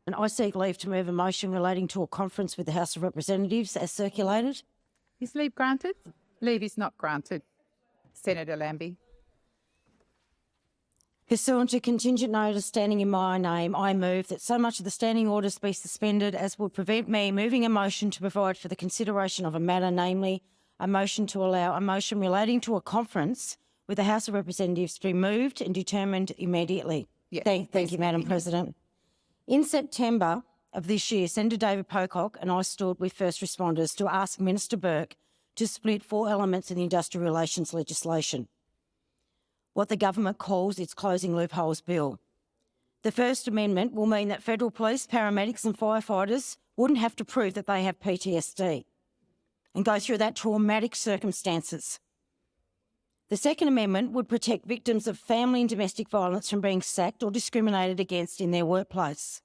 And I seek leave to move a motion relating to a conference with the House of Representatives as circulated. Is leave granted? Leave is not granted. Senator Lambie. Pursuant to contingent notice standing in my name, I move that so much of the standing orders be suspended as would prevent me moving a motion to provide for the consideration of a matter, namely a motion to allow a motion relating to a conference with the House of Representatives to be moved and determined immediately. Yes. Thank you, Madam President. In September of this year, Senator David Pocock and I stood with first responders to ask Minister Burke to split 4 elements in the industrial relations legislation, what the government calls its Closing Loopholes Bill. The First Amendment will mean that federal police, paramedics and firefighters wouldn't have to prove that they have PTSD and go through that traumatic circumstances. The Second Amendment would protect victims of family and domestic violence from being sacked or discriminated against in their workplace.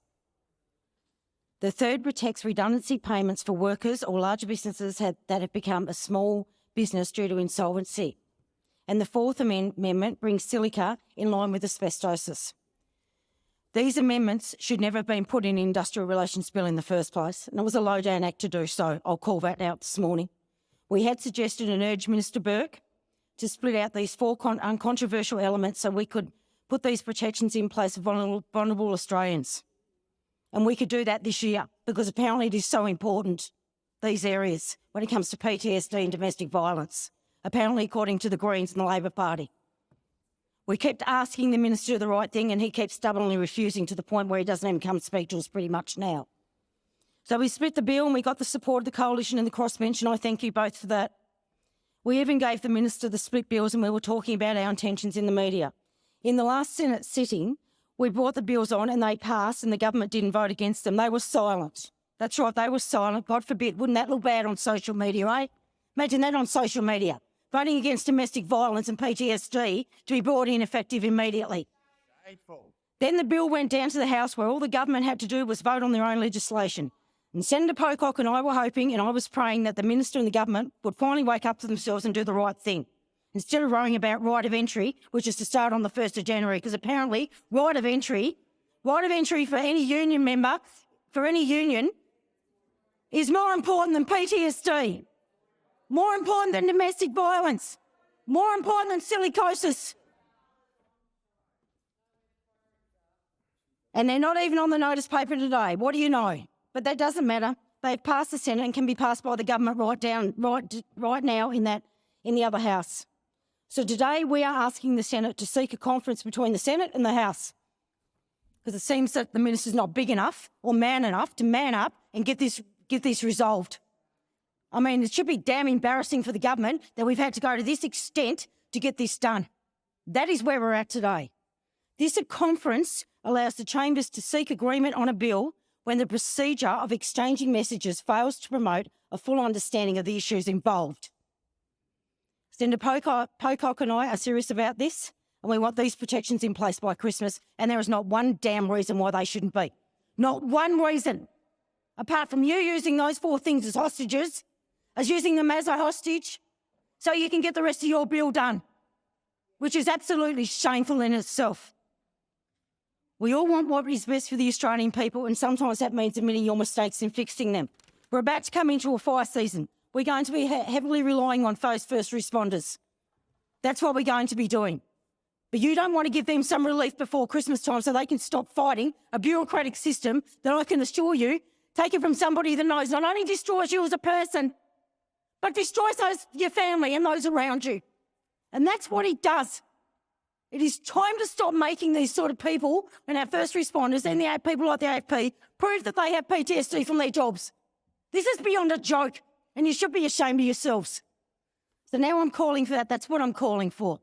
The third protects redundancy payments for workers or larger businesses that have become a small business due to insolvency. And the Fourth Amendment brings silica in line with asbestosis. These amendments should never have been put in an industrial relations bill in the first place, and it was a low-down act to do so. I'll call that out this morning. We had suggested and urged Minister Burke to split out these 4 uncontroversial elements so we could put these protections in place for vulnerable Australians. And we could do that this year because apparently it is so important, these areas, when it comes to PTSD and domestic violence, apparently according to the Greens and the Labor Party. We kept asking the Minister to do the right thing and he keeps stubbornly refusing to the point where he doesn't even come speak to us pretty much now. So we split the bill and we got the support of the Coalition and the crossbench, and I thank you both for that. We even gave the Minister the split bills and we were talking about our intentions in the media. In the last Senate sitting, we brought the bills on and they passed and the government didn't vote against them. They were silent. That's right, they were silent. God forbid, wouldn't that look bad on social media, eh? Imagine that on social media. Voting against domestic violence and PTSD to be brought in effective immediately. Shameful. Then the bill went down to the House where all the government had to do was vote on their own legislation. And Senator Pocock and I were hoping and I was praying that the Minister and the government would finally wake up to themselves and do the right thing, instead of worrying about right of entry, which is to start on the 1st of January, because apparently right of entry for any union member, for any union, is more important than PTSD, more important than domestic violence, more important than silicosis. And they're not even on the notice paper today. What do you know? But that doesn't matter. They've passed the Senate and can be passed by the government right now in the other House. So today we are asking the Senate to seek a conference between the Senate and the House, because it seems that the Minister's not big enough or man enough to man up and get this resolved. I mean, it should be damn embarrassing for the government that we've had to go to this extent to get this done. That is where we're at today. This conference allows the chambers to seek agreement on a bill when the procedure of exchanging messages fails to promote a full understanding of the issues involved. Senator Pocock and I are serious about this, and we want these protections in place by Christmas, and there is not one damn reason why they shouldn't be. Not one reason. Apart from you using those 4 things as hostages, as using them as a hostage, so you can get the rest of your bill done, which is absolutely shameful in itself. We all want what is best for the Australian people, and sometimes that means admitting your mistakes and fixing them. We're about to come into a fire season. We're going to be heavily relying on those first responders. That's what we're going to be doing. But you don't want to give them some relief before Christmas time so they can stop fighting a bureaucratic system that I can assure you, take it from somebody that knows not only destroys you as a person, but destroys your family and those around you. And that's what it does. It is time to stop making these sort of people, and our first responders and the people like the AFP, prove that they have PTSD from their jobs. This is beyond a joke, and you should be ashamed of yourselves. So now I'm calling for that. That's what I'm calling for.